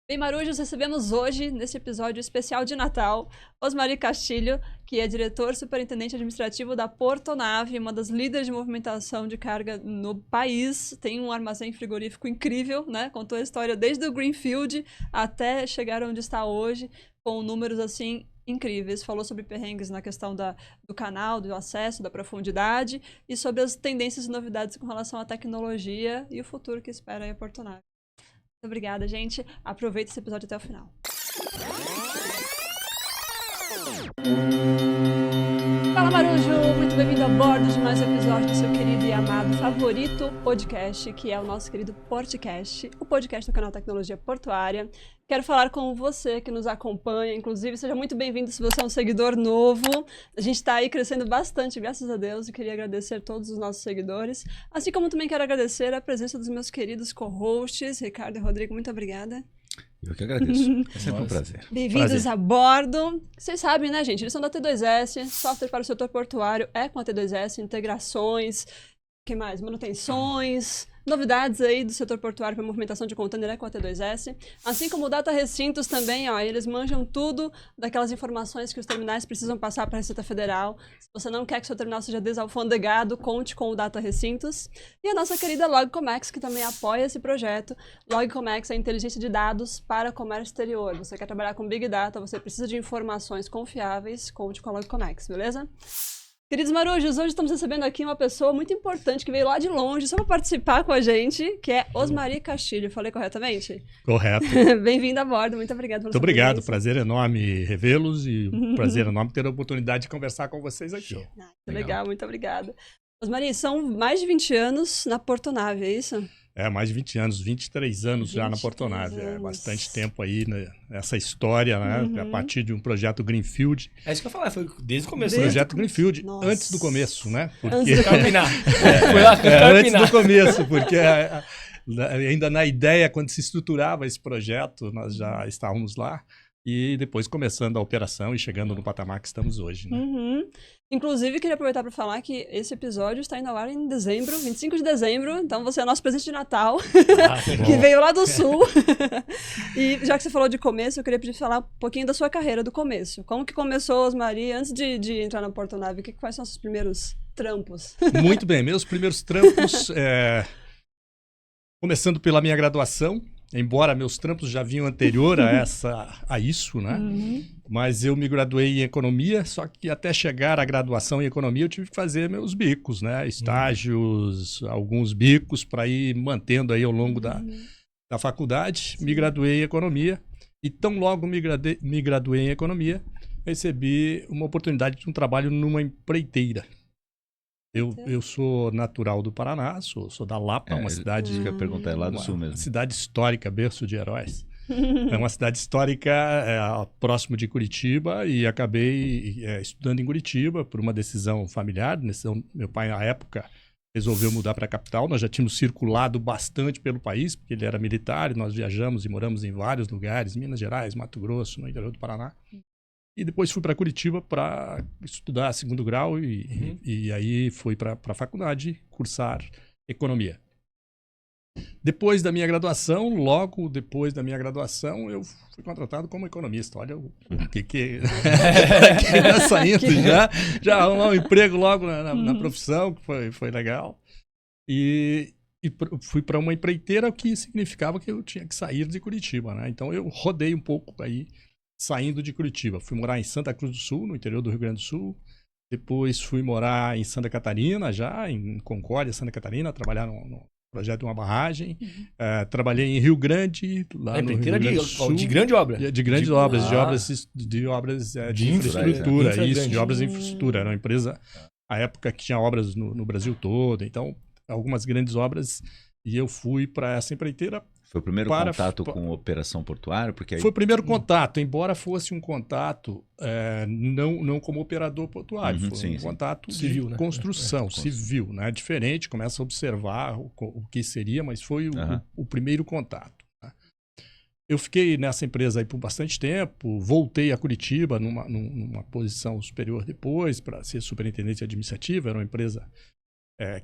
Bem, Marujos, recebemos hoje, nesse episódio especial de Natal, Osmari Castilho, que é diretor superintendente administrativo da Portonave, uma das líderes de movimentação de carga no país. Tem um armazém frigorífico incrível, né? Contou a história desde o Greenfield até chegar onde está hoje, com números assim incríveis. Falou sobre perrengues na questão do canal, do acesso, da profundidade e sobre as tendências e novidades com relação à tecnologia e o futuro que espera aí a Portonave. Muito obrigada, gente. Aproveita esse episódio até o final. Fala, Marujo! Muito bem-vindo a bordo de mais um episódio do seu querido e amado favorito podcast, que é o nosso querido Portcast, o podcast do canal Tecnologia Portuária. Quero falar com você que nos acompanha, inclusive, seja muito bem-vindo se você é um seguidor novo. A gente está aí crescendo bastante, graças a Deus, e queria agradecer a todos os nossos seguidores. Assim como também quero agradecer a presença dos meus queridos co-hosts, Ricardo e Rodrigo, muito obrigada. Eu que agradeço. É sempre um prazer. Bem-vindos a bordo. Vocês sabem, né, gente? Eles são da T2S, software para o setor portuário é com a T2S, integrações, que mais? Manutenções, novidades aí do setor portuário para movimentação de container é com a T2S. Assim como o Data Recintos também, ó, eles manjam tudo daquelas informações que os terminais precisam passar para a Receita Federal. Se você não quer que seu terminal seja desalfandegado, conte com o Data Recintos. E a nossa querida Logcomex, que também apoia esse projeto. Logcomex é a inteligência de dados para comércio exterior. Você quer trabalhar com Big Data, você precisa de informações confiáveis, conte com a Logcomex, beleza? Queridos Marujos, hoje estamos recebendo aqui uma pessoa muito importante que veio lá de longe só para participar com a gente, que é Osmari Castilho. Falei corretamente? Correto. Bem-vindo a bordo, muito obrigado pela Muito obrigado, prazer enorme revê-los e prazer enorme ter a oportunidade de conversar com vocês aqui. Legal, muito obrigada. Osmari, são mais de 20 anos na Portonave, é isso? É, mais de 20 anos, 23 anos já na Portonave. É bastante tempo aí nessa história, né? A partir de um projeto Greenfield. É isso que eu falei, foi desde o começo. Projeto Greenfield, antes do começo, né? Porque... Antes do Carpinar. Foi lá antes do começo, porque ainda na ideia, quando se estruturava esse projeto, nós já estávamos lá. E depois começando a operação e chegando no patamar que estamos hoje, né? Inclusive, queria aproveitar para falar que esse episódio está indo ao ar em dezembro, 25 de dezembro. Então, você é nosso presente de Natal, que veio lá do Sul. E já que você falou de começo, eu queria pedir para falar um pouquinho da sua carreira, do começo. Como que começou, Osmari, antes de entrar na Portonave? Quais são os seus primeiros trampos? Muito bem, meus primeiros trampos, começando pela minha graduação. Embora meus trampos já vinham anterior a isso, né? Mas eu me graduei em economia, só que até chegar à graduação em economia eu tive que fazer meus bicos, né? Estágios, alguns bicos para ir mantendo aí ao longo da faculdade. Me graduei em economia e tão logo me graduei em economia, recebi uma oportunidade de um trabalho numa empreiteira. Eu sou natural do Paraná, sou da Lapa, uma cidade... Eu ia perguntar, é lá do sul mesmo. Uma cidade histórica, berço de heróis. É uma cidade histórica próximo de Curitiba e acabei estudando em Curitiba por uma decisão familiar. Meu pai, na época, resolveu mudar para a capital. Nós já tínhamos circulado bastante pelo país, porque ele era militar, e nós viajamos e moramos em vários lugares, Minas Gerais, Mato Grosso, no interior do Paraná. E depois fui para Curitiba para estudar segundo grau e aí fui para a faculdade cursar economia. Depois da minha graduação, logo depois da minha graduação, eu fui contratado como economista. Olha o que tá saindo já arrumar um emprego logo na profissão, que foi legal. E fui para uma empreiteira, o que significava que eu tinha que sair de Curitiba, né? Então eu rodei um pouco aí, saindo de Curitiba. Fui morar em Santa Cruz do Sul, no interior do Rio Grande do Sul. Depois fui morar em Santa Catarina, já em Concórdia, Santa Catarina, trabalhar no projeto de uma barragem. Trabalhei em Rio Grande, lá no Rio Grande do Sul. De grande obra? De grandes obras, de obras de infraestrutura, de obras de infraestrutura. Era uma empresa, à época, que tinha obras no Brasil todo. Então, algumas grandes obras. E eu fui para essa empreiteira. Foi o primeiro contato com a operação portuária? Porque aí... Foi o primeiro contato, embora fosse um contato não como operador portuário, foi um contato civil, de construção, civil, né? Diferente, começa a observar o que seria, mas foi o primeiro contato. Né? Eu fiquei nessa empresa aí por bastante tempo, voltei a Curitiba numa posição superior depois para ser superintendente administrativo, era uma empresa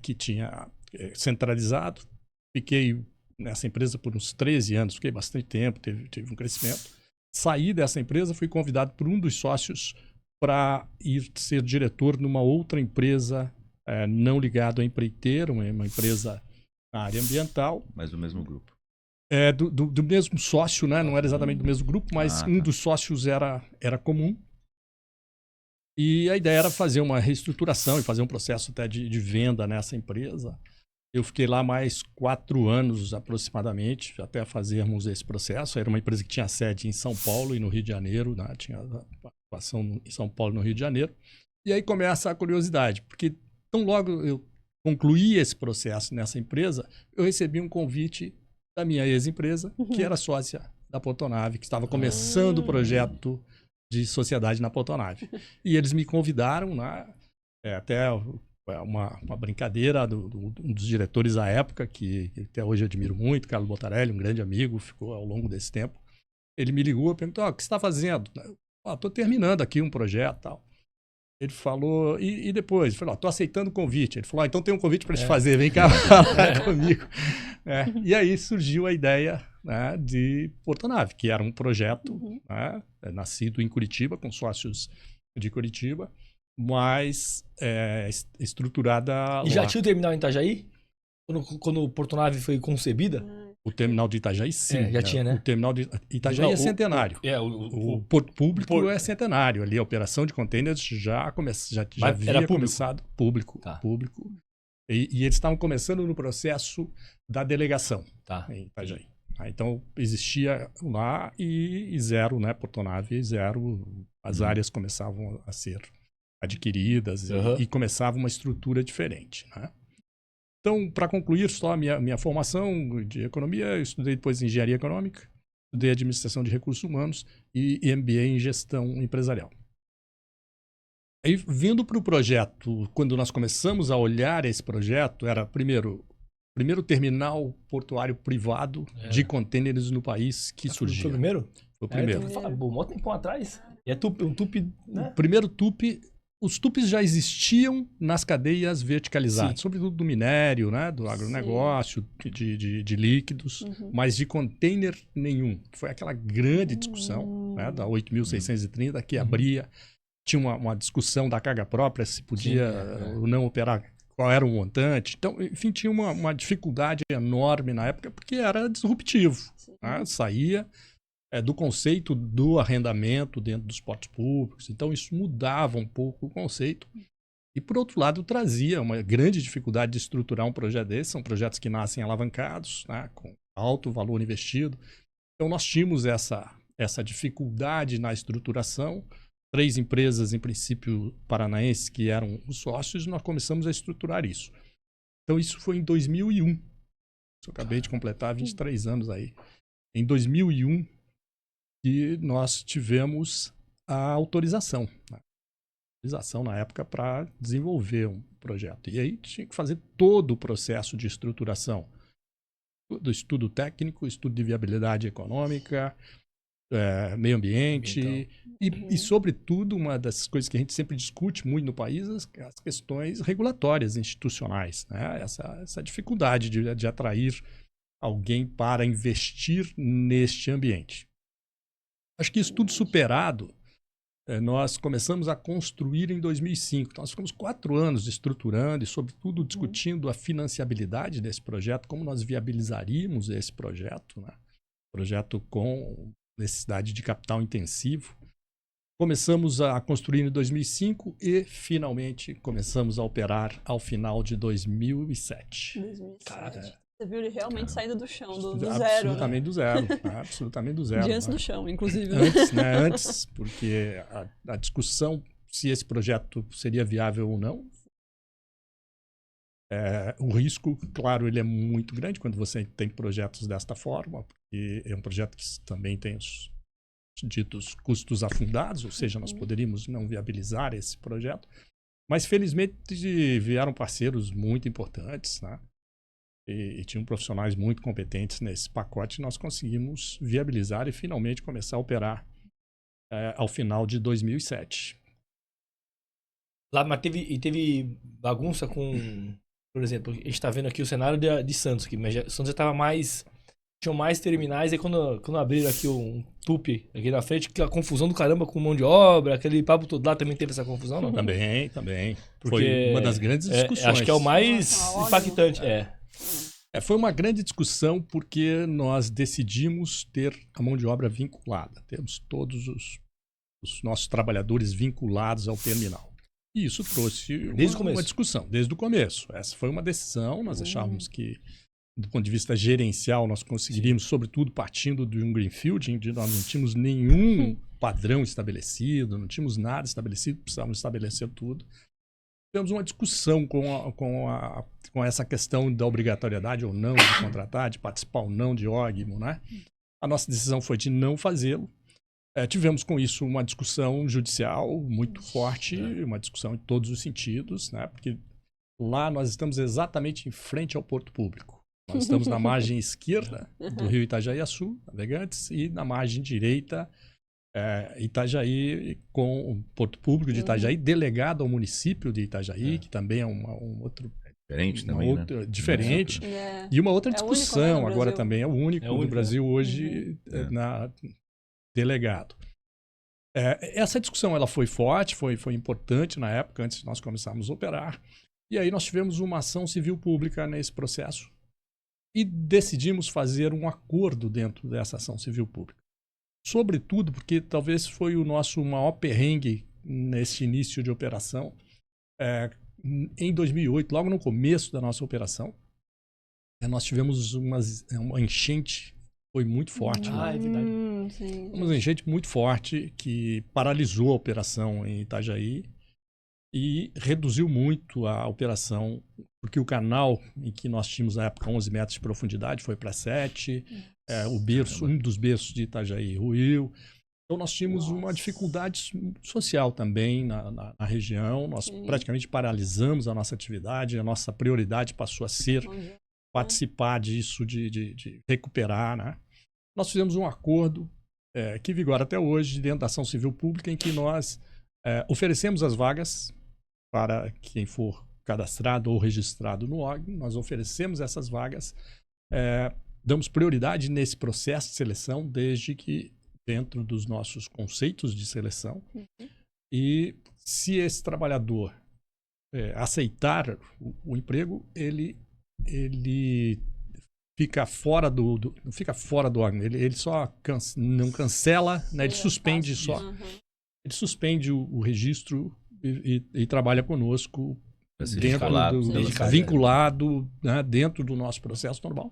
que tinha centralizado, fiquei nessa empresa por uns 13 anos, fiquei bastante tempo, teve um crescimento. Saí dessa empresa, fui convidado por um dos sócios para ir ser diretor numa outra empresa não ligada à empreiteira, uma empresa na área ambiental. Mas do mesmo grupo. Do mesmo sócio, né? Não era exatamente do mesmo grupo, mas um dos sócios era comum. E a ideia era fazer uma reestruturação e fazer um processo até de venda nessa empresa. Eu fiquei lá mais 4 anos aproximadamente, até fazermos esse processo. Era uma empresa que tinha sede em São Paulo e no Rio de Janeiro, né? Tinha atuação em São Paulo e no Rio de Janeiro. E aí começa a curiosidade, porque tão logo eu concluí esse processo nessa empresa, eu recebi um convite da minha ex-empresa, que era sócia da Portonave, que estava começando o projeto de sociedade na Portonave. E eles me convidaram, né? Até uma brincadeira um dos diretores à época, que até hoje eu admiro muito, Carlos Botarelli, um grande amigo, ficou ao longo desse tempo. Ele me ligou e perguntou, o que você está fazendo? Estou terminando aqui um projeto e tal. Ele falou, e depois? Ele falou, estou aceitando o convite. Ele falou, então tem um convite para te fazer, vem cá falar comigo. E aí surgiu a ideia, né, de Portonave, que era um projeto né, nascido em Curitiba, com sócios de Curitiba, mas estruturada E já tinha o terminal em Itajaí? Quando o Portonave foi concebida? O terminal de Itajaí, sim. Já tinha, né? O terminal de Itajaí é centenário. O porto público é centenário. Ali a operação de contêineres já havia começado. Público. E eles estavam começando no processo da delegação em Itajaí. Então, existia lá e zero, né? Portonave zero. As áreas começavam a ser adquiridas e começava uma estrutura diferente, né? Então, para concluir só a minha formação de economia, eu estudei depois engenharia econômica, estudei administração de recursos humanos e MBA em gestão empresarial. Aí, vindo para o projeto, quando nós começamos a olhar esse projeto, era primeiro terminal portuário privado de contêineres no país que surgiu. Foi o primeiro? Foi o primeiro. Mó tempão atrás. E um tupi, né? O primeiro tupi. Os tupis já existiam nas cadeias verticalizadas, sobretudo do minério, né, do agronegócio, de líquidos, mas de container nenhum. Foi aquela grande discussão, né, da 8.630 que abria, tinha uma discussão da carga própria, se podia ou não operar, qual era o montante. Então, enfim, tinha uma dificuldade enorme na época, porque era disruptivo. Né? Saía do conceito do arrendamento dentro dos portos públicos. Então, isso mudava um pouco o conceito. E, por outro lado, trazia uma grande dificuldade de estruturar um projeto desse. São projetos que nascem alavancados, né, com alto valor investido. Então, nós tínhamos essa dificuldade na estruturação. 3 empresas, em princípio, paranaenses, que eram os sócios, e nós começamos a estruturar isso. Então, isso foi em 2001. Eu acabei de completar 23 anos aí. Em 2001, que nós tivemos a autorização. Né? Autorização na época para desenvolver um projeto. E aí tinha que fazer todo o processo de estruturação. Do estudo técnico, estudo de viabilidade econômica, meio ambiente e, sobretudo, uma das coisas que a gente sempre discute muito no país, as questões regulatórias, institucionais. Né? Essa dificuldade de atrair alguém para investir neste ambiente. Acho que isso tudo superado, nós começamos a construir em 2005. Então, nós ficamos 4 anos estruturando e, sobretudo, discutindo a financiabilidade desse projeto, como nós viabilizaríamos esse projeto, né? Projeto com necessidade de capital intensivo. Começamos a construir em 2005 e, finalmente, começamos a operar ao final de 2007. 2007. Cara, você viu ele realmente saindo do chão, do zero, absolutamente, né? do zero. Absolutamente do zero. Antes do chão, inclusive. Antes, porque a discussão se esse projeto seria viável ou não, o risco, claro, ele é muito grande quando você tem projetos desta forma, porque é um projeto que também tem os ditos custos afundados, ou seja, nós poderíamos não viabilizar esse projeto, mas felizmente vieram parceiros muito importantes, né? E tinham profissionais muito competentes nesse pacote, nós conseguimos viabilizar e finalmente começar a operar ao final de 2007. Lá, mas teve bagunça com Por exemplo, a gente tá vendo aqui o cenário de Santos aqui, mas Santos já tava mais... Tinham mais terminais, aí quando abriram aqui um tupi aqui na frente, aquela confusão do caramba com mão de obra, aquele papo todo lá, também teve essa confusão, não? Também. Porque Foi uma das grandes discussões. Acho que é o mais impactante, Foi uma grande discussão porque nós decidimos ter a mão de obra vinculada. Temos todos os nossos trabalhadores vinculados ao terminal. E isso trouxe uma discussão, desde o começo. Essa foi uma decisão, nós achávamos que, do ponto de vista gerencial, nós conseguiríamos, sobretudo partindo de um greenfield, onde nós não tínhamos nenhum padrão estabelecido, não tínhamos nada estabelecido, precisávamos estabelecer tudo. Tivemos uma discussão com essa questão da obrigatoriedade ou não de contratar, de participar ou não de OGMO, né? A nossa decisão foi de não fazê-lo. Tivemos com isso uma discussão judicial muito forte, uma discussão em todos os sentidos, né? Porque lá nós estamos exatamente em frente ao porto público. Nós estamos na margem esquerda do rio Itajaí-Açu, Navegantes, e na margem direita, Itajaí, com o porto público de Itajaí, delegado ao município de Itajaí, que também é um outro... Diferente também, né? Diferente. E uma outra discussão, único, né, agora também é o único no Brasil hoje, na delegado. Essa discussão ela foi forte, foi importante na época, antes de nós começarmos a operar. E aí nós tivemos uma ação civil pública nesse processo e decidimos fazer um acordo dentro dessa ação civil pública. Sobretudo porque talvez foi o nosso maior perrengue nesse início de operação. Em 2008, logo no começo da nossa operação, nós tivemos uma enchente, foi muito forte. É verdade. Sim. Uma enchente muito forte que paralisou a operação em Itajaí e reduziu muito a operação, porque o canal em que nós tínhamos na época 11 metros de profundidade foi para 7, o berço, um dos berços de Itajaí ruiu. Então nós tínhamos uma dificuldade social também na região, nós praticamente paralisamos a nossa atividade, a nossa prioridade passou a ser participar disso, de recuperar, né? Nós fizemos um acordo que vigora até hoje dentro da ação civil pública, em que nós oferecemos as vagas para quem for cadastrado ou registrado no OGMO, nós oferecemos essas vagas, damos prioridade nesse processo de seleção, desde que dentro dos nossos conceitos de seleção. E se esse trabalhador aceitar o emprego, ele fica fora não fica fora do OGMO, ele só não cancela, né? Ele suspende só. Ele suspende o registro e trabalha conosco vinculado, né, dentro do nosso processo normal.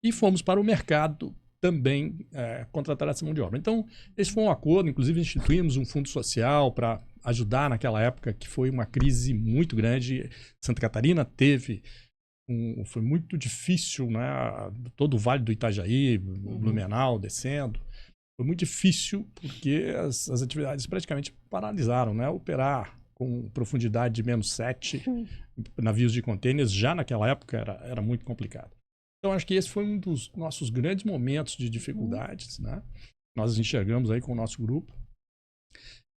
E fomos para o mercado também contratar essa mão de obra. Então, esse foi um acordo, inclusive instituímos um fundo social para ajudar naquela época, que foi uma crise muito grande. Santa Catarina foi muito difícil, né? Todo o Vale do Itajaí, Blumenau descendo. Foi muito difícil porque as atividades praticamente paralisaram, né? Operar com profundidade de -7 navios de contêineres já naquela época era muito complicado. Então acho que esse foi um dos nossos grandes momentos de dificuldades, né? Nós enxergamos aí com o nosso grupo.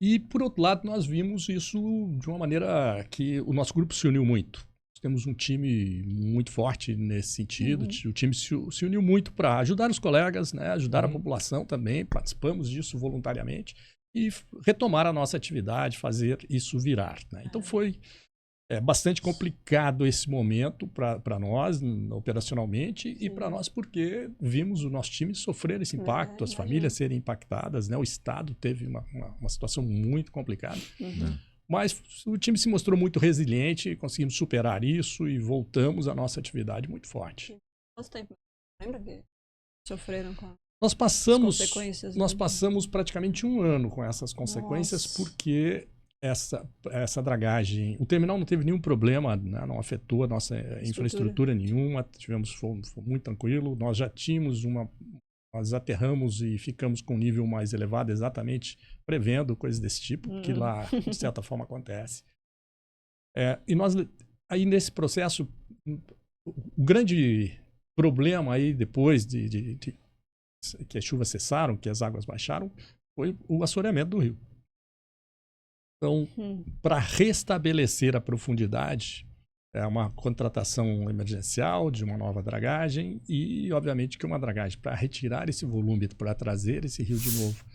E por outro lado nós vimos isso de uma maneira que o nosso grupo se uniu muito. Temos um time muito forte nesse sentido. O time se uniu muito para ajudar os colegas, né? Ajudar a população também. Participamos disso voluntariamente e retomar a nossa atividade, fazer isso virar, né? Então foi bastante complicado esse momento para nós, operacionalmente, e para nós porque vimos o nosso time sofrer esse impacto, as famílias serem impactadas, né? O Estado teve uma situação muito complicada. Mas o time se mostrou muito resiliente, conseguimos superar isso e voltamos à nossa atividade muito forte. Quanto tempo? Lembra que sofreram com as consequências? Nós passamos praticamente 1 ano com essas consequências, porque essa dragagem... O terminal não teve nenhum problema, né? Não afetou a nossa infraestrutura nenhuma, foi muito tranquilo. Nós já tínhamos Nós aterramos e ficamos com um nível mais elevado, exatamente prevendo coisas desse tipo, que lá, de certa forma, acontece. E nós, aí nesse processo, o grande problema aí, depois de que as chuvas cessaram, que as águas baixaram, foi o assoreamento do rio. Então, para restabelecer a profundidade, É uma contratação emergencial de uma nova dragagem e, obviamente, que uma dragagem para retirar esse volume, para trazer esse rio de novo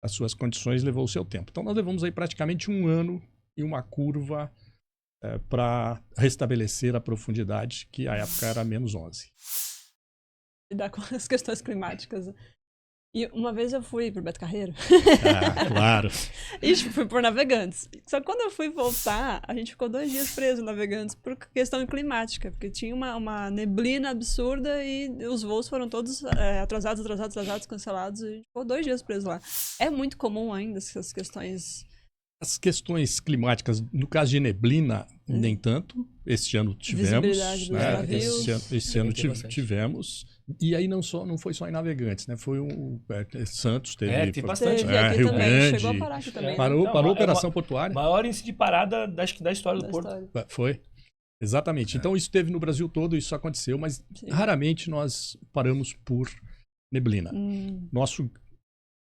às suas condições, levou o seu tempo. Então, nós levamos aí praticamente 1 ano e uma curva para restabelecer a profundidade, que à época era menos 11. Lidar com as questões climáticas. E uma vez eu fui pro Beto Carreiro. Claro. E fui por Navegantes. Só que quando eu fui voltar, a gente ficou 2 dias preso em Navegantes por questão climática, porque tinha uma neblina absurda e os voos foram todos atrasados, cancelados, e a gente ficou 2 dias preso lá. É muito comum ainda essas questões. As questões climáticas, no caso de neblina, nem tanto. Este ano tivemos. Visibilidade dos navios. Esse ano tivemos. E aí não foi só em Navegantes, né? Foi Santos teve. Tem bastante. Teve aqui Rio também. Grande. Chegou a parar aqui também. Parou a operação portuária. Maior índice de parada da história do Porto. Foi. Exatamente. Então isso teve no Brasil todo, isso aconteceu, mas raramente nós paramos por neblina. Nosso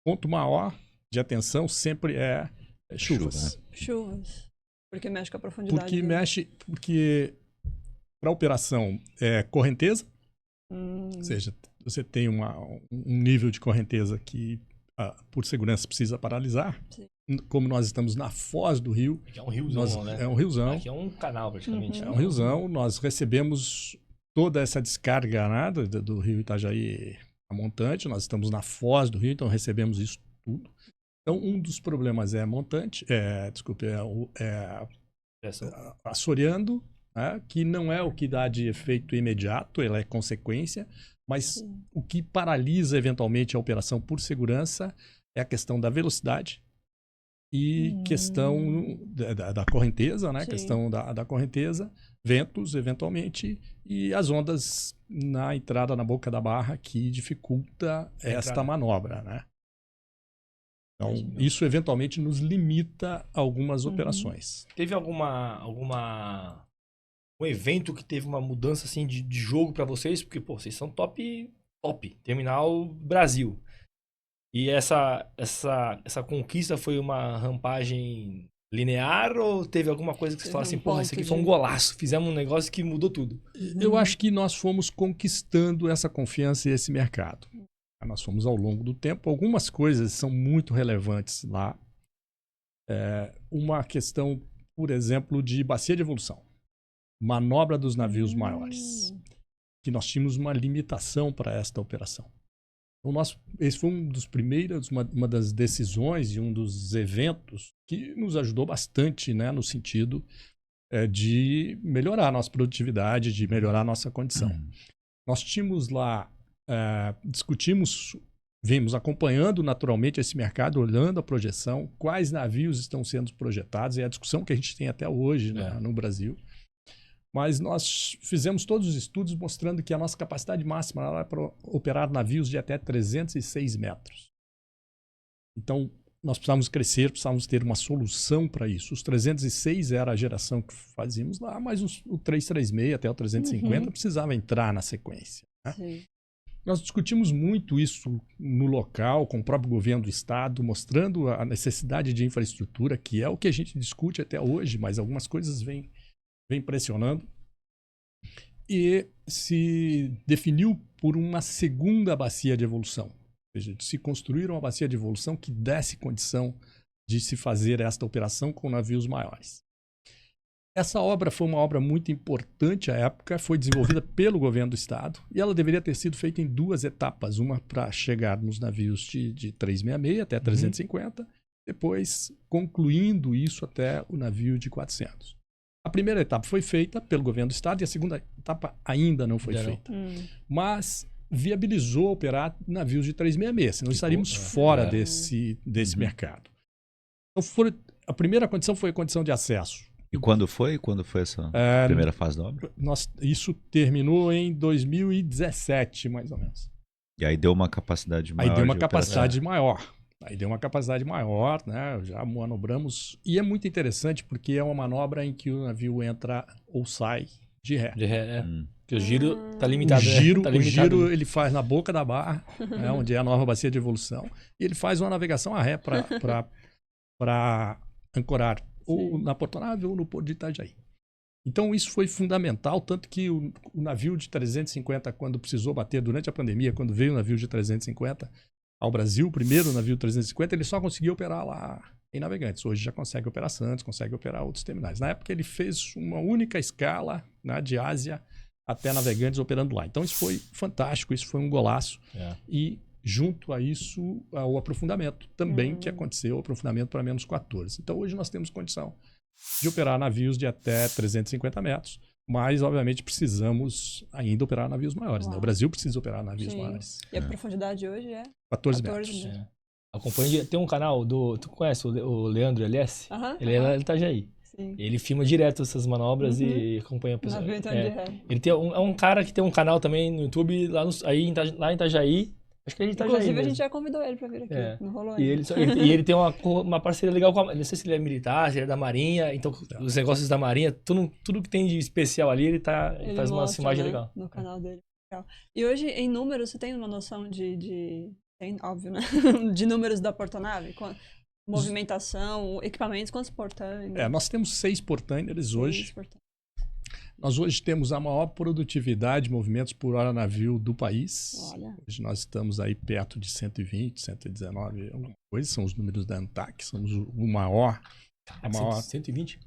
ponto maior de atenção sempre é chuvas. Chuvas. Porque mexe com a profundidade. Porque para a operação é correnteza, ou seja, você tem um nível de correnteza que, por segurança, precisa paralisar. Sim. Como nós estamos na foz do rio. Aqui é um riozão, né? É um riozão. Aqui é um canal, praticamente. É um riozão. Nós recebemos toda essa descarga do rio Itajaí a montante. Nós estamos na foz do rio, então recebemos isso tudo. Então, um dos problemas é montante, assoreando, né, que não é o que dá de efeito imediato, ela é consequência, mas o que paralisa eventualmente a operação por segurança é a questão da velocidade e questão da correnteza, né, questão da correnteza, ventos eventualmente e as ondas na entrada na boca da barra que dificulta esta manobra, né? Então, isso eventualmente nos limita a algumas operações. Teve um evento que teve uma mudança assim de jogo para vocês? Porque, pô, vocês são top, Terminal Brasil. E essa conquista foi uma rampagem linear ou teve alguma coisa que você fala assim, porra, isso aqui foi um golaço, fizemos um negócio que mudou tudo? Eu acho que nós fomos conquistando essa confiança e esse mercado. Nós fomos ao longo do tempo. Algumas coisas são muito relevantes lá. Uma questão, por exemplo, de bacia de evolução. Manobra dos navios maiores. Que nós tínhamos uma limitação para esta operação. Então, esse foi uma das decisões e um dos eventos que nos ajudou bastante, né, no sentido de melhorar a nossa produtividade, de melhorar a nossa condição. Nós tínhamos lá vimos acompanhando naturalmente esse mercado, olhando a projeção, quais navios estão sendo projetados, é a discussão que a gente tem até hoje, né, no Brasil. Mas nós fizemos todos os estudos mostrando que a nossa capacidade máxima era para operar navios de até 306 metros. Então, nós precisávamos crescer, precisávamos ter uma solução para isso. Os 306 era a geração que fazíamos lá, mas o 336 até o 350 precisava entrar na sequência, né? Sim. Nós discutimos muito isso no local, com o próprio governo do estado, mostrando a necessidade de infraestrutura, que é o que a gente discute até hoje, mas algumas coisas vêm pressionando. E se definiu por uma segunda bacia de evolução. Ou seja, se construir uma bacia de evolução que desse condição de se fazer esta operação com navios maiores. Essa obra foi uma obra muito importante à época, foi desenvolvida pelo governo do estado e ela deveria ter sido feita em 2 etapas, uma para chegar nos navios de 366 até 350, depois concluindo isso até o navio de 400. A primeira etapa foi feita pelo governo do estado e a segunda etapa ainda não foi feita. Mas viabilizou operar navios de 366, senão estaríamos fora desse mercado. Então, a primeira condição foi a condição de acesso. E quando foi? Quando foi essa primeira fase da obra? Isso terminou em 2017, mais ou menos. E aí deu uma capacidade maior. Aí deu uma capacidade maior, né? Já manobramos. E é muito interessante porque é uma manobra em que o navio entra ou sai de ré. De ré, Porque o giro está limitado. O giro ele faz na boca da barra, né, onde é a nova bacia de evolução, e ele faz uma navegação a ré para ancorar ou na portanável ou no porto de Itajaí. Então, isso foi fundamental, tanto que o navio de 350, quando precisou bater durante a pandemia, quando veio o navio de 350 ao Brasil, o primeiro navio 350, ele só conseguia operar lá em Navegantes. Hoje já consegue operar Santos, consegue operar outros terminais. Na época, ele fez uma única escala, né, de Ásia até Navegantes operando lá. Então, isso foi fantástico, isso foi um golaço. E, junto a isso, o aprofundamento também que aconteceu, o aprofundamento para menos 14. Então, hoje nós temos condição de operar navios de até 350 metros, mas, obviamente, precisamos ainda operar navios maiores. Né? O Brasil precisa operar navios maiores. E a profundidade hoje é? 14 metros. Acompanha, tem um canal tu conhece o Leandro LS? Ele é lá em Itajaí. Sim. Ele filma direto essas manobras e acompanha a pessoa. Ele tem um cara que tem um canal também no YouTube lá em Itajaí. Acho que ele tá Inclusive, a gente já convidou ele pra vir aqui. Não rolou ainda. E ele tem uma parceria legal com a... Não sei se ele é militar, se ele é da Marinha. Então, os negócios da Marinha, tudo que tem de especial ali, ele faz uma filmagem legal. No canal dele. Legal. E hoje, em números, você tem uma noção tem, óbvio, né? De números da portonave? Movimentação, equipamentos, quantos portâneres? Nós temos 6 portâneres hoje. Nós hoje temos a maior produtividade de movimentos por hora navio do país. Olha. Hoje nós estamos aí perto de 120, 119, alguma coisa. São os números da ANTAC, somos o maior. A maior 120?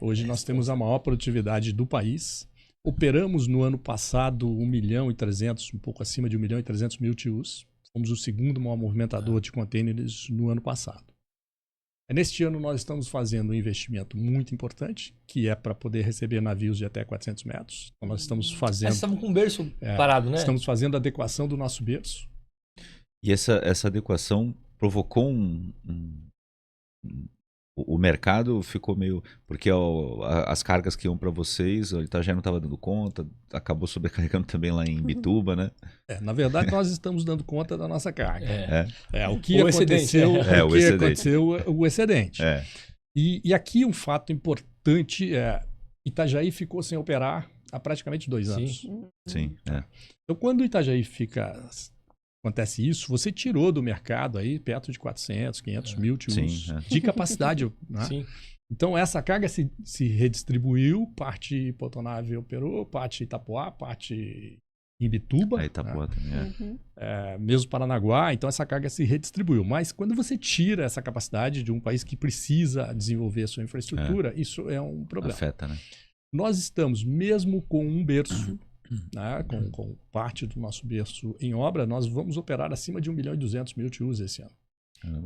Hoje nós temos a maior produtividade do país. Operamos no ano passado 1.300.000, um pouco acima de 1.300.000 TEUs. Fomos o segundo maior movimentador de contêineres no ano passado. Neste ano nós estamos fazendo um investimento muito importante, que é para poder receber navios de até 400 metros. Então nós estamos fazendo... Vocês estavam com o berço parado, né? Estamos fazendo a adequação do nosso berço. E essa adequação provocou o mercado ficou meio... Porque as cargas que iam para vocês, o Itajaí não estava dando conta, acabou sobrecarregando também lá em Bituba, né? Na verdade, nós estamos dando conta da nossa carga. O que o aconteceu, o excedente. E aqui um fato importante Itajaí ficou sem operar há praticamente 2 anos. Sim. Então, quando o Itajaí acontece isso, você tirou do mercado aí perto de 400, 500 mil TEUs de capacidade. Né? Sim. Então, essa carga se redistribuiu, parte Portonave operou, parte Itapoá, parte Imbituba. Itapoá também, mesmo Paranaguá, então essa carga se redistribuiu. Mas quando você tira essa capacidade de um país que precisa desenvolver a sua infraestrutura, isso é um problema. Afeta, né? Nós estamos, mesmo com um berço, né, com parte do nosso berço em obra, nós vamos operar acima de 1.200.000 TEUs esse ano.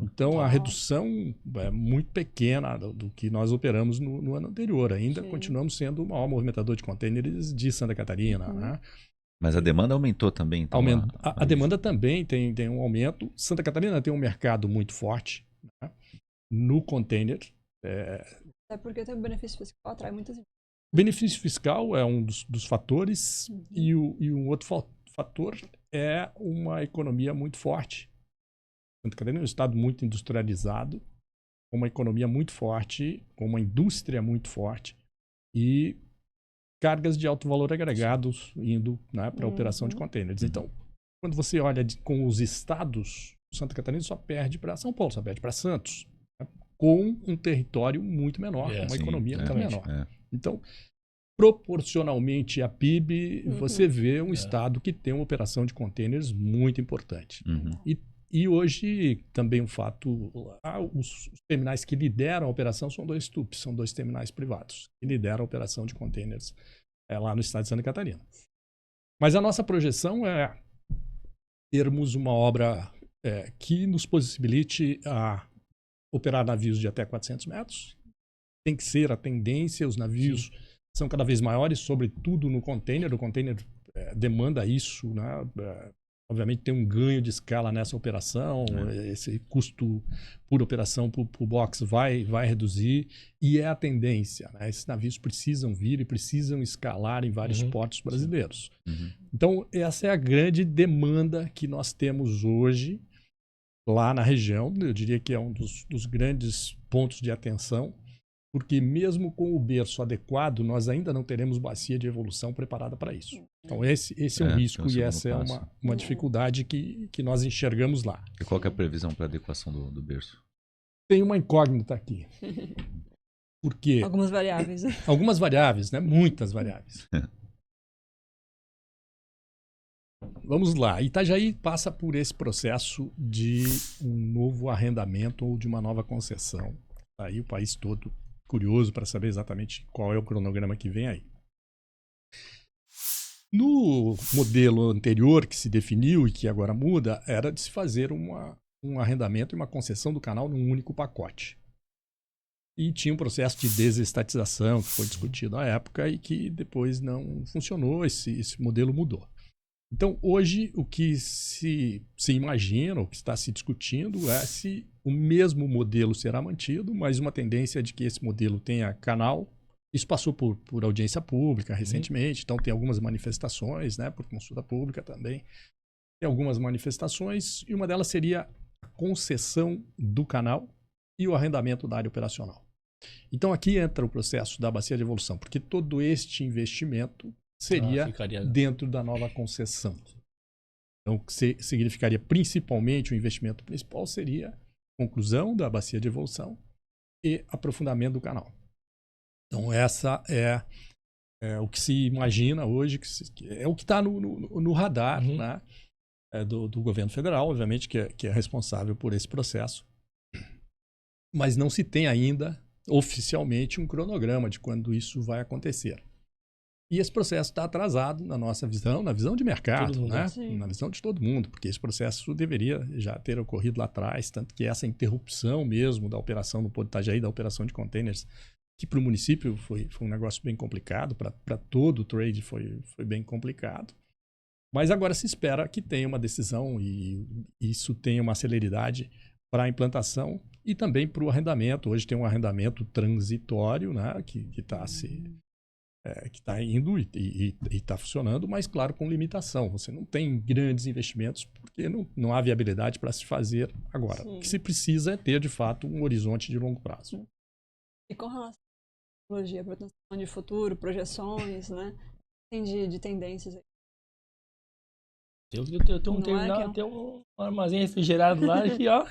Então, a redução é muito pequena do que nós operamos no ano anterior. Ainda continuamos sendo o maior movimentador de contêineres de Santa Catarina. Né? Mas a demanda aumentou também. Então, a demanda também tem um aumento. Santa Catarina tem um mercado muito forte, né, no contêiner. É porque tem um benefício fiscal, atrai muitas empresas. Benefício fiscal é um dos fatores e um outro fator é uma economia muito forte. Santa Catarina é um estado muito industrializado, com uma economia muito forte, com uma indústria muito forte e cargas de alto valor agregado indo, né, para a operação de contêineres. Então, quando você olha com os estados, Santa Catarina só perde para São Paulo, só perde para Santos, né, com um território muito menor, uma economia muito menor. Então, proporcionalmente à PIB, você vê um estado que tem uma operação de contêineres muito importante. E hoje, também um fato, os terminais que lideram a operação são 2 TUPs, são 2 terminais privados, que lideram a operação de contêineres lá no estado de Santa Catarina. Mas a nossa projeção é termos uma obra que nos possibilite operar navios de até 400 metros. Tem que ser a tendência, os navios são cada vez maiores, sobretudo no contêiner. O contêiner demanda isso, né? Obviamente tem um ganho de escala nessa operação, esse custo por operação por box vai reduzir e é a tendência. Né? Esses navios precisam vir e precisam escalar em vários portos brasileiros. Então essa é a grande demanda que nós temos hoje lá na região. Eu diria que é um dos grandes pontos de atenção, porque mesmo com o berço adequado, nós ainda não teremos bacia de evolução preparada para isso. Então esse é um risco e essa é uma dificuldade que nós enxergamos lá. E qual que é a previsão para a adequação do berço? Tem uma incógnita aqui. Porque Algumas variáveis. algumas variáveis, né? Muitas variáveis. Vamos lá. Itajaí passa por esse processo de um novo arrendamento ou de uma nova concessão. Aí o país todo curioso para saber exatamente qual é o cronograma que vem aí. No modelo anterior que se definiu e que agora muda, era de se fazer um arrendamento e uma concessão do canal num único pacote. E tinha um processo de desestatização que foi discutido na época e que depois não funcionou, esse modelo mudou. Então, hoje, o que se imagina, o que está se discutindo é se o mesmo modelo será mantido, mas uma tendência de que esse modelo tenha canal. Isso passou por audiência pública recentemente, então tem algumas manifestações, né, por consulta pública também. Tem algumas manifestações e uma delas seria a concessão do canal e o arrendamento da área operacional. Então, aqui entra o processo da bacia de evolução, porque todo este investimento seria dentro da nova concessão. Então, o que significaria principalmente, o investimento principal seria a conclusão da bacia de evolução e aprofundamento do canal. Então, essa é o que se imagina hoje, é o que está no radar, né, do governo federal, obviamente, que é responsável por esse processo. Mas não se tem ainda, oficialmente, um cronograma de quando isso vai acontecer. E esse processo está atrasado na nossa visão, na visão de mercado, né? Na visão de todo mundo, porque esse processo deveria já ter ocorrido lá atrás, tanto que essa interrupção mesmo da operação no Porto Itajaí, da operação de containers, que para o município foi um negócio bem complicado, para todo o trade foi bem complicado. Mas agora se espera que tenha uma decisão e isso tenha uma celeridade para a implantação e também para o arrendamento. Hoje tem um arrendamento transitório, né, que está indo e está funcionando, mas claro, com limitação. Você não tem grandes investimentos porque não há viabilidade para se fazer agora. Sim. O que se precisa é ter, de fato, um horizonte de longo prazo. E com relação à tecnologia, proteção de futuro, projeções, né? Tem de tendências aí. Eu tenho um terminal, tem um armazém refrigerado lá que, ó,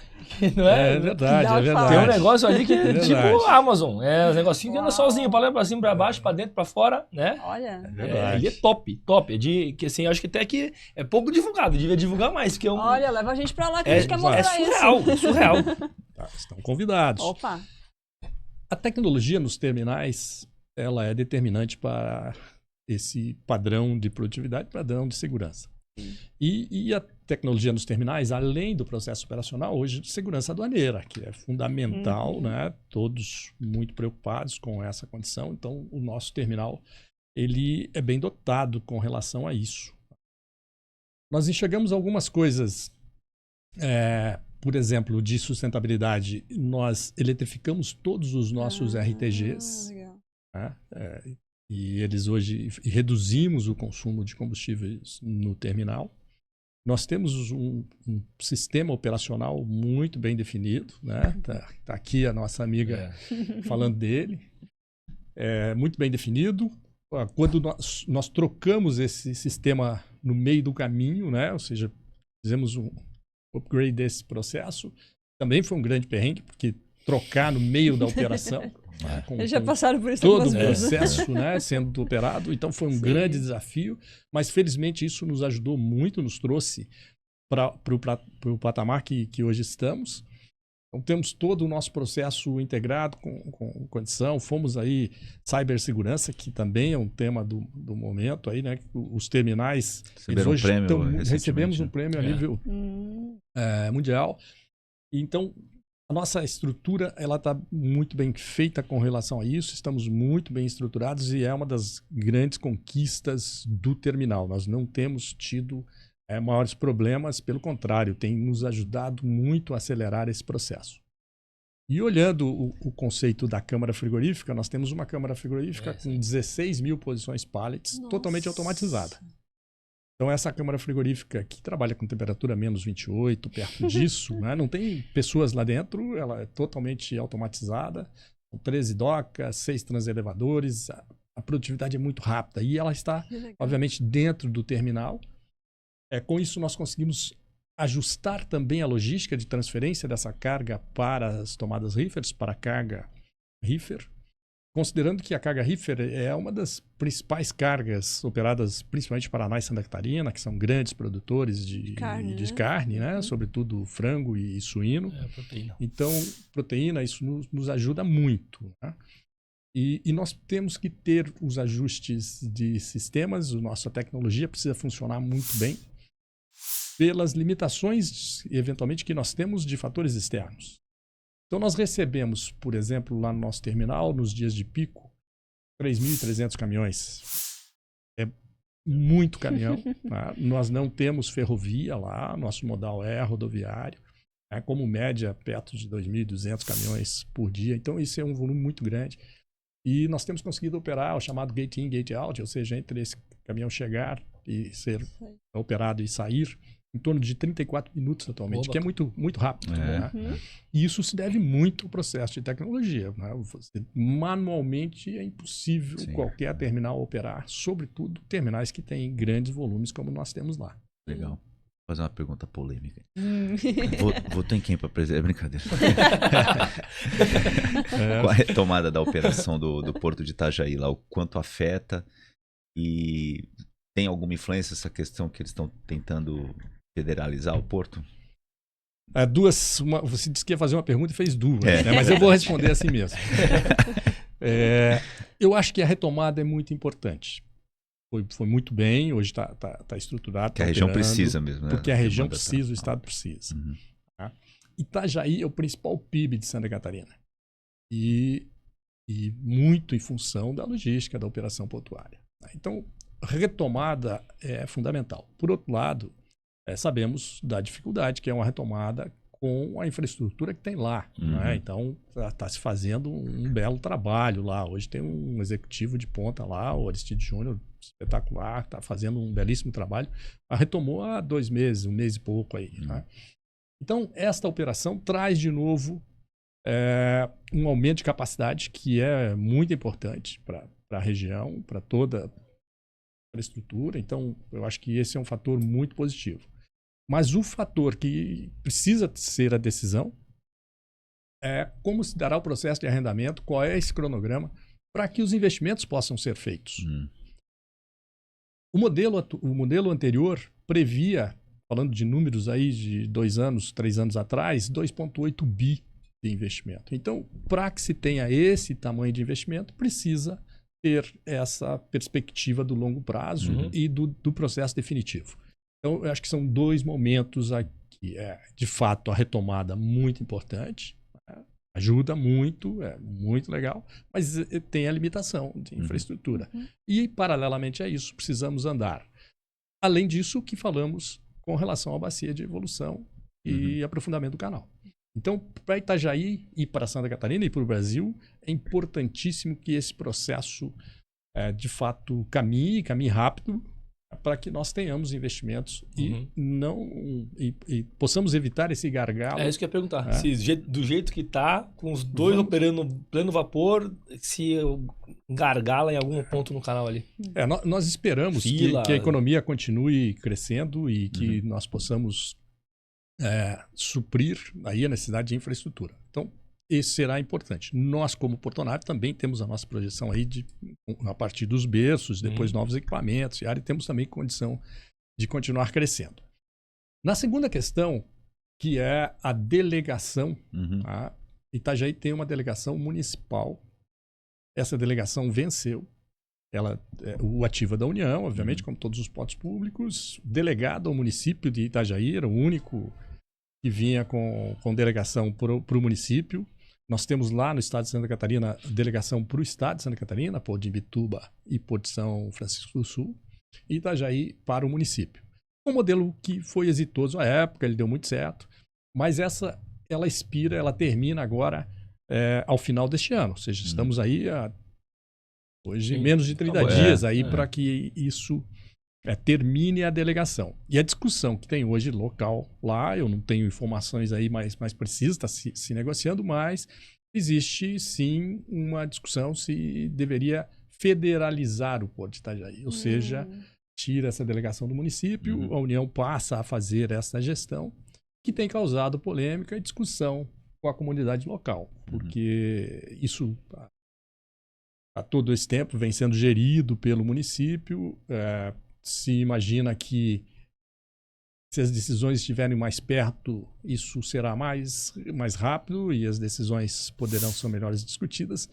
não é? É verdade, é verdade. Tem um negócio ali que é tipo Amazon. É um negocinho que anda sozinho, pra lá, pra cima, pra baixo, pra dentro, pra fora, né? Olha. Ele é top, top. Que assim, acho que até que é pouco divulgado, devia divulgar mais. Que Olha, leva a gente pra lá que a gente quer mostrar isso. É surreal. Tá, estão convidados. Opa. A tecnologia nos terminais, ela é determinante para esse padrão de produtividade, padrão de segurança. E a tecnologia nos terminais, além do processo operacional, hoje de segurança aduaneira, que é fundamental, né? Todos muito preocupados com essa condição. Então, o nosso terminal ele é bem dotado com relação a isso. Nós enxergamos algumas coisas, por exemplo, de sustentabilidade. Nós eletrificamos todos os nossos RTGs. Legal. Né? E eles hoje reduzimos o consumo de combustíveis no terminal. Nós temos um sistema operacional muito bem definido, né? Tá aqui a nossa amiga falando dele. Muito bem definido. Quando nós trocamos esse sistema no meio do caminho, né? Ou seja, fizemos um upgrade desse processo, também foi um grande perrengue, porque trocar no meio da operação... Eles já passaram por isso todo o processo, né, sendo operado, então foi um grande desafio, mas felizmente isso nos ajudou muito, nos trouxe para o patamar que hoje estamos. Então temos todo o nosso processo integrado com condição, fomos aí cibersegurança, que também é um tema do momento aí, né? Os terminais hoje recebemos um prêmio a nível mundial. Então a nossa estrutura ela está muito bem feita com relação a isso, estamos muito bem estruturados e é uma das grandes conquistas do terminal. Nós não temos tido maiores problemas, pelo contrário, tem nos ajudado muito a acelerar esse processo. E olhando o conceito da câmara frigorífica, nós temos uma câmara frigorífica com 16 mil posições pallets, totalmente automatizada. Então, essa câmara frigorífica que trabalha com temperatura menos 28, perto disso, né? Não tem pessoas lá dentro, ela é totalmente automatizada, com 13 docas, 6 transelevadores, a produtividade é muito rápida e ela está, obviamente, dentro do terminal. Com isso, nós conseguimos ajustar também a logística de transferência dessa carga para as tomadas reefers, para a carga reefer. considerando que a carga reefer é uma das principais cargas operadas principalmente em Paraná e Santa Catarina, que são grandes produtores de carne, né? Sobretudo frango e suíno. Proteína. Então, proteína, isso nos ajuda muito, né? E nós temos que ter os ajustes de sistemas, a nossa tecnologia precisa funcionar muito bem pelas limitações, eventualmente, que nós temos de fatores externos. Então, nós recebemos, por exemplo, lá no nosso terminal, nos dias de pico, 3.300 caminhões. É muito caminhão. Tá? Nós não temos ferrovia lá, nosso modal é rodoviário. Como média, perto de 2.200 caminhões por dia. Então, isso é um volume muito grande. E nós temos conseguido operar o chamado gate in, gate out, ou seja, entre esse caminhão chegar e ser operado e sair, em torno de 34 minutos atualmente, que é muito, muito rápido. Né? E isso se deve muito ao processo de tecnologia. Né? Manualmente é impossível qualquer terminal operar, sobretudo terminais que têm grandes volumes como nós temos lá. Legal. Vou fazer uma pergunta polêmica. Votou em quem para presidente? É brincadeira. Com a retomada da operação do Porto de Itajaí, lá, o quanto afeta e tem alguma influência essa questão que eles estão tentando federalizar o Porto? Você disse que ia fazer uma pergunta e fez duas, né? Mas eu vou responder assim mesmo. Eu acho que a retomada é muito importante. Foi muito bem, hoje está estruturado. Que a região precisa mesmo, né? Porque a região precisa, o Estado precisa. Tá? Itajaí é o principal PIB de Santa Catarina. E muito em função da logística da operação portuária. Tá? Então, retomada é fundamental. Por outro lado, sabemos da dificuldade que é uma retomada com a infraestrutura que tem lá. Né? Então, está se fazendo um belo trabalho lá. Hoje tem um executivo de ponta lá, o Aristides Júnior, espetacular, está fazendo um belíssimo trabalho. Retomou há 2 meses, 1 mês e pouco aí. Né? Então, esta operação traz de novo um aumento de capacidade que é muito importante para a região, para toda a infraestrutura. Então, eu acho que esse é um fator muito positivo. Mas o fator que precisa ser a decisão é como se dará o processo de arrendamento, qual é esse cronograma para que os investimentos possam ser feitos. O modelo anterior previa, falando de números aí de 2 anos, 3 anos atrás, 2,8 bi de investimento. Então, para que se tenha esse tamanho de investimento, precisa ter essa perspectiva do longo prazo e do processo definitivo. Então, eu acho que são 2 momentos aqui. De fato, a retomada muito importante, ajuda muito, é muito legal, mas tem a limitação de infraestrutura. E, paralelamente a isso, precisamos andar. Além disso, o que falamos com relação à bacia de evolução e aprofundamento do canal. Então, para Itajaí e para Santa Catarina e para o Brasil, é importantíssimo que esse processo, de fato, caminhe rápido, para que nós tenhamos investimentos e possamos evitar esse gargalo. É isso que eu ia perguntar. Se do jeito que está, com os 2 operando no pleno vapor, se gargala em algum ponto no canal ali. Nós esperamos que a economia continue crescendo e que nós possamos suprir aí a necessidade de infraestrutura. Então, esse será importante. Nós, como Portonave, também temos a nossa projeção aí a partir dos berços, depois novos equipamentos, e temos também condição de continuar crescendo. Na segunda questão, que é a delegação, a Itajaí tem uma delegação municipal. Essa delegação venceu. Ela o ativa da União, obviamente, como todos os potes públicos, delegado ao município de Itajaí, era o único que vinha com delegação para o município. Nós temos lá no estado de Santa Catarina delegação para o estado de Santa Catarina, Porto de Imbituba e Porto de São Francisco do Sul, e Itajaí para o município. Um modelo que foi exitoso à época, ele deu muito certo, mas ela termina agora ao final deste ano, ou seja, estamos aí hoje menos de 30 dias aí para que isso termine a delegação. E a discussão que tem hoje local lá, eu não tenho informações aí mais precisas, está se negociando, mas existe sim uma discussão se deveria federalizar o Porto de Itajaí, ou seja, tira essa delegação do município, a União passa a fazer essa gestão, que tem causado polêmica e discussão com a comunidade local, porque isso a todo esse tempo vem sendo gerido pelo município. Se imagina que se as decisões estiverem mais perto, isso será mais rápido e as decisões poderão ser melhores discutidas.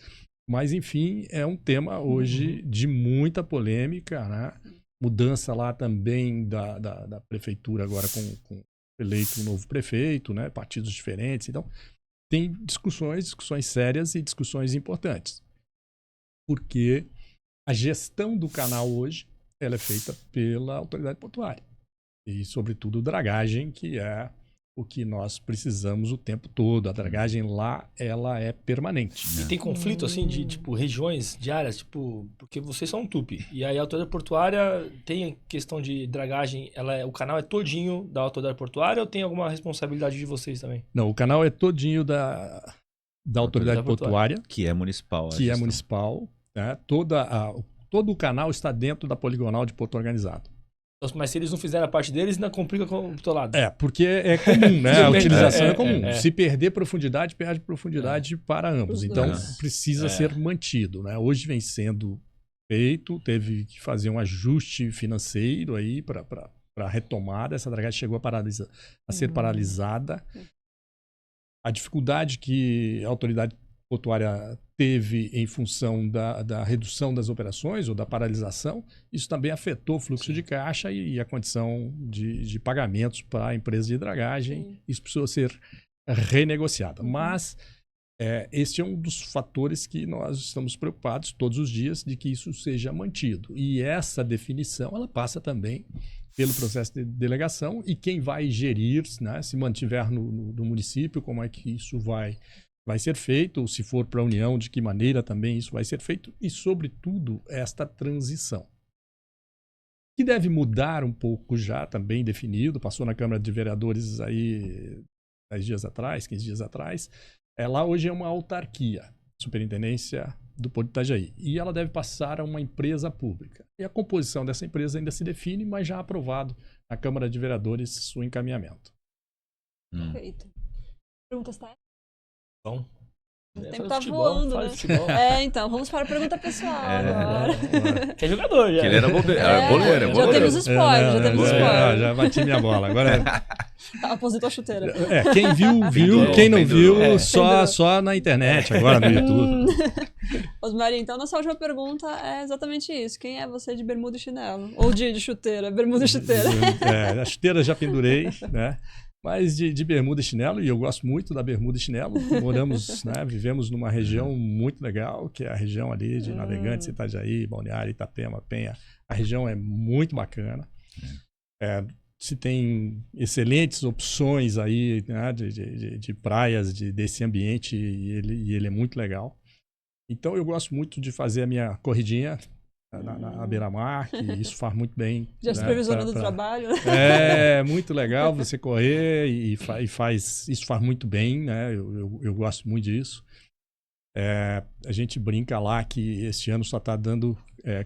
Mas, enfim, é um tema hoje de muita polêmica, né? Mudança lá também da prefeitura agora com eleito um novo prefeito, né? Partidos diferentes. Então, tem discussões sérias e discussões importantes. Porque a gestão do canal hoje ela é feita pela autoridade portuária. E, sobretudo, dragagem, que é o que nós precisamos o tempo todo. A dragagem lá, ela é permanente. E tem conflito, assim, de, tipo, regiões, de áreas, tipo... Porque vocês são um tupi. E aí a autoridade portuária tem questão de dragagem, o canal é todinho da autoridade portuária ou tem alguma responsabilidade de vocês também? Não, o canal é todinho da autoridade portuária. Que é municipal. Que é municipal. Né? Todo o canal está dentro da poligonal de Porto Organizado. Mas se eles não fizerem a parte deles, não complica com o teu lado. Porque é comum, né? A utilização é comum. Se perder profundidade, perde profundidade para ambos. Então, precisa ser mantido, né? Hoje vem sendo feito, teve que fazer um ajuste financeiro aí para a retomada. Essa dragagem chegou a ser paralisada. A dificuldade que a autoridade portuária teve em função da redução das operações ou da paralisação, isso também afetou o fluxo de caixa e a condição de pagamentos para a empresa de dragagem. Isso precisou ser renegociado. Mas este é um dos fatores que nós estamos preocupados todos os dias de que isso seja mantido. E essa definição ela passa também pelo processo de delegação e quem vai gerir, né, se mantiver no município, como é que isso vai ser feito, ou se for para a União, de que maneira também isso vai ser feito, e, sobretudo, esta transição. Que deve mudar um pouco já, também definido, passou na Câmara de Vereadores aí 10 dias atrás, 15 dias atrás. Ela hoje é uma autarquia, Superintendência do Porto de Itajaí, e ela deve passar a uma empresa pública. E a composição dessa empresa ainda se define, mas já aprovado na Câmara de Vereadores o encaminhamento. Perfeito. Perguntas, tá? Bom. O tempo tá voando, né? Então, vamos para a pergunta pessoal agora. Que é jogador, já. Que ele era boleiro. Já temos spoiler, já bati minha bola. Agora aposentou a chuteira. Quem viu, quem não viu, só na internet, agora no YouTube. Osmaria, então, nossa última pergunta é exatamente isso. Quem é você de bermuda e chinelo? Ou de chuteira? Bermuda e chuteira. A chuteira já pendurei, né? Mas de bermuda e chinelo, e eu gosto muito da bermuda e chinelo. Moramos, né, vivemos numa região muito legal, que é a região ali de Navegantes, Itajaí, Balneário, Itapema, Penha. A região é muito bacana. Se tem excelentes opções aí, né, de praias desse ambiente, e ele é muito legal. Então eu gosto muito de fazer a minha corridinha na beira-mar, que isso faz muito bem. Já se supervisionou do trabalho. É muito legal você correr e isso faz muito bem, né? Eu gosto muito disso. A gente brinca lá que este ano só está dando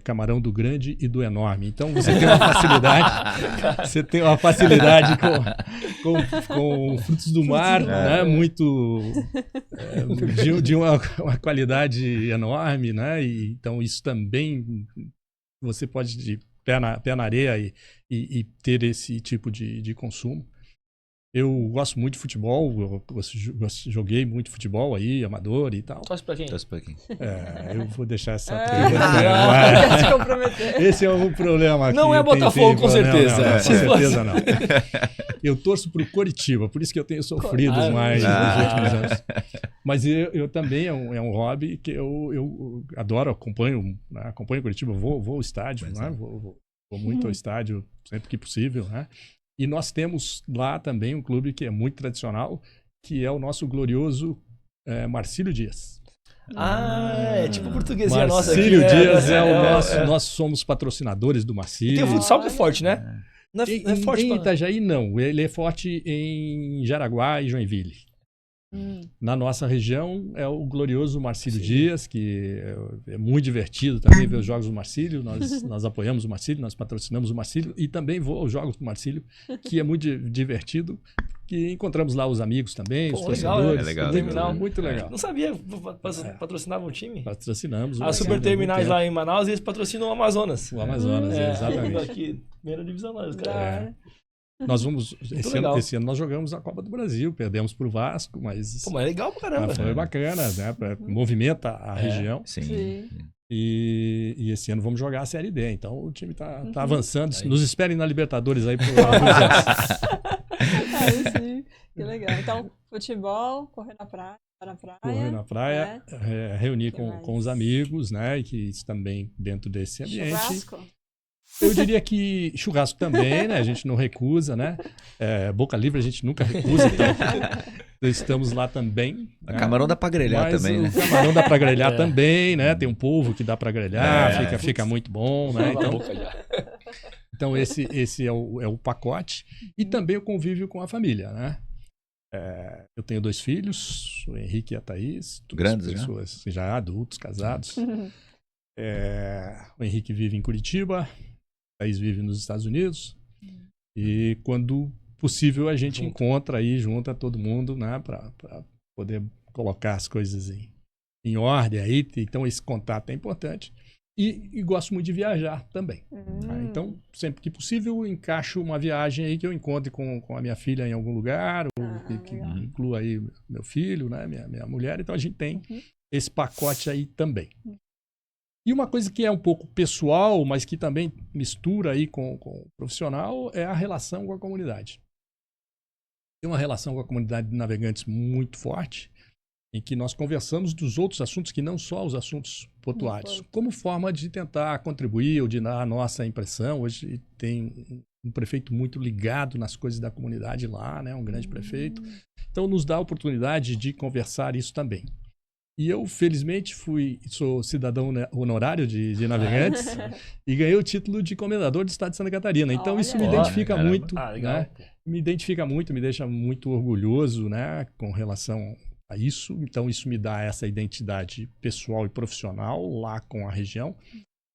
camarão do grande e do enorme. Então você tem uma facilidade, com frutos do mar, né? Muito de uma qualidade enorme, né? E, então isso também você pode de pé na areia e ter esse tipo de consumo. Eu gosto muito de futebol, joguei muito futebol aí, amador e tal. Torce pra quem? Eu vou deixar essa quer se comprometer. Esse é um problema aqui. Não é Botafogo, com certeza. Não, com certeza não. Eu torço pro Coritiba, por isso que eu tenho sofrido mais nos últimos anos. Mas eu também é um hobby que eu adoro, acompanho o Coritiba, vou ao estádio, né? Vou muito ao estádio sempre que possível, né? E nós temos lá também um clube que é muito tradicional, que é o nosso glorioso Marcílio Dias. É tipo portuguesinha nossa aqui. Marcílio Dias é o nosso, nós somos patrocinadores do Marcílio. E tem o futsal que é forte, né? Não é forte em Itajaí, não. Ele é forte em Jaraguá e Joinville. Na nossa região é o glorioso Marcílio Dias, que é muito divertido também ver os jogos do Marcílio. Nós apoiamos o Marcílio, nós patrocinamos o Marcílio e também vou aos jogos do Marcílio, que é muito divertido, que encontramos lá os amigos também, os Pô, torcedores. legal, legal, terminal. Muito legal. Não sabia, patrocinavam o time? Patrocinamos. As super terminais lá em Manaus, eles patrocinam o Amazonas. O Amazonas, exatamente. Aqui, primeira divisão lá, os Da caras. hora. Nós vamos. legal. Esse ano nós jogamos a Copa do Brasil, perdemos pro Vasco, mas. Pô, mas é legal pra caramba. Foi bacana, né? Movimenta a região. Sim. Sim. E esse ano vamos jogar a Série D. Então o time tá avançando. Aí. Nos esperem na Libertadores aí por alguns anos. Aí sim, que legal. Então, futebol, correr na praia. Correr na praia, reunir Que com os amigos, né? E que isso também dentro desse ambiente. Churrasco? Eu diria que churrasco também, né? A gente não recusa, né? Boca livre a gente nunca recusa, então estamos lá também. A camarão dá pra grelhar Mas também, o né? camarão dá pra grelhar também, né? Tem um polvo que dá pra grelhar, fica muito bom, né? Então esse é o pacote. E também o convívio com a família, né? Eu tenho 2 filhos, o Henrique e a Thaís. Grandes, já? Pessoas já adultos, casados. O Henrique vive em Curitiba, a Thaís vive nos Estados Unidos. E quando possível a gente encontra aí, junta todo mundo, né? Para poder colocar as coisas em ordem aí. Então esse contato é importante. E gosto muito de viajar também. Tá? Então, sempre que possível, encaixo uma viagem aí que eu encontre com a minha filha em algum lugar, ou que inclua aí meu filho, né? Minha mulher. Então, a gente tem esse pacote aí também. E uma coisa que é um pouco pessoal, mas que também mistura aí com o profissional, é a relação com a comunidade. Tem uma relação com a comunidade de navegantes muito forte, em que nós conversamos dos outros assuntos que não só os assuntos portuários, como forma de tentar contribuir ou de dar a nossa impressão. Hoje tem um prefeito muito ligado nas coisas da comunidade lá, né? Um grande prefeito. Então nos dá a oportunidade de conversar isso também. E eu, felizmente, sou cidadão honorário de Navegantes e ganhei o título de comendador do estado de Santa Catarina. Então isso me identifica muito, né? Me identifica muito, me deixa muito orgulhoso, né? Com relação a isso. Então isso me dá essa identidade pessoal e profissional lá com a região,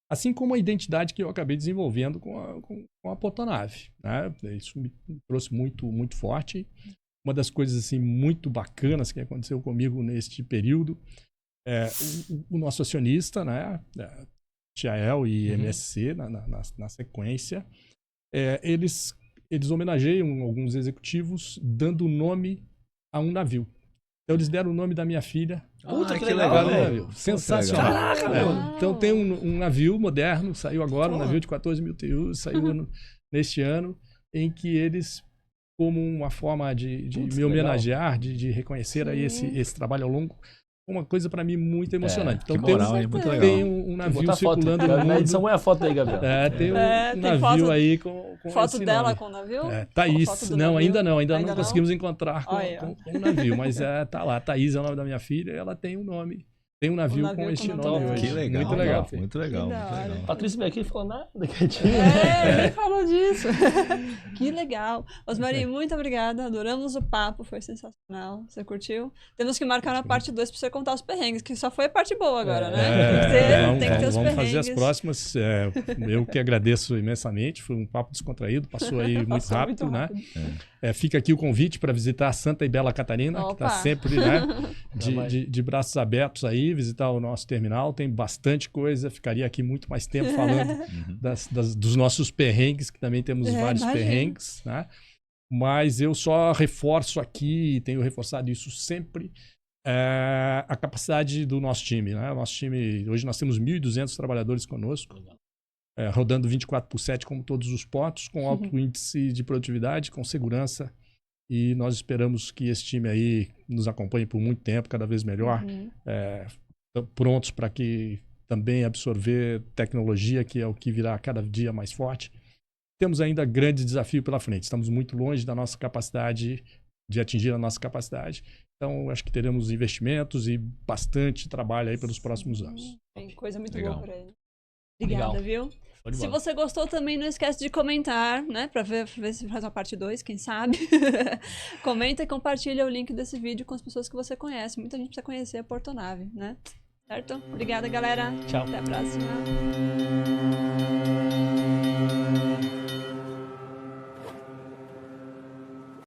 assim como a identidade que eu acabei desenvolvendo com a Portonave, né? Isso me trouxe muito forte. Uma das coisas assim muito bacanas que aconteceu comigo neste período o nosso acionista, né? TAEL e MSC na sequência, eles homenageiam alguns executivos dando nome a um navio. Então eles deram o nome da minha filha. Puta, que legal, navio. Sensacional. Caraca, meu. Então tem um navio moderno, saiu agora, um navio de 14 mil TEUs, saiu neste ano, em que eles, como uma forma de me homenagear, de reconhecer aí esse trabalho ao longo, uma coisa para mim muito emocionante. Então tem um navio circulando no mundo. Na edição é a foto aí, Gabriel. Tem um tem navio foto, aí com foto esse dela nome. com o navio? Thaís. Foto do Não, navio? ainda não não conseguimos encontrar com o navio, mas tá lá. Thaís é o nome da minha filha, ela tem um nome. Tem um navio com este nome hoje. Que legal. Muito legal. Muito legal. Patrícia veio aqui e falou nada. Ele falou disso. Que legal. Osmari, muito obrigada. Adoramos o papo, foi sensacional. Você curtiu? Temos que marcar na parte 2 para você contar os perrengues, que só foi a parte boa agora, né? Tem que ter os vamos perrengues. fazer as próximas. Eu que agradeço imensamente. Foi um papo descontraído, passou aí muito rápido, né? Fica aqui o convite para visitar a Santa e Bela Catarina, que está sempre, né, de braços abertos aí, visitar o nosso terminal. Tem bastante coisa, ficaria aqui muito mais tempo falando dos nossos perrengues, que também temos vários perrengues, né? Mas eu só reforço aqui, e tenho reforçado isso sempre, a capacidade do nosso time, né? O nosso time, hoje nós temos 1.200 trabalhadores conosco, rodando 24/7 como todos os pontos, com alto índice de produtividade, com segurança. E nós esperamos que esse time aí nos acompanhe por muito tempo, cada vez melhor, prontos para que também absorver tecnologia, que é o que virá cada dia mais forte. Temos ainda grande desafio pela frente. Estamos muito longe da nossa capacidade, de atingir a nossa capacidade. Então, acho que teremos investimentos e bastante trabalho aí pelos próximos anos. Tem coisa muito Legal. boa por aí. Obrigada, viu? Se você gostou também, não esquece de comentar, né? Pra ver se faz uma parte 2, quem sabe. Comenta e compartilha o link desse vídeo com as pessoas que você conhece. Muita gente precisa conhecer a Portonave, né? Certo? Obrigada, galera. Tchau. Até a próxima.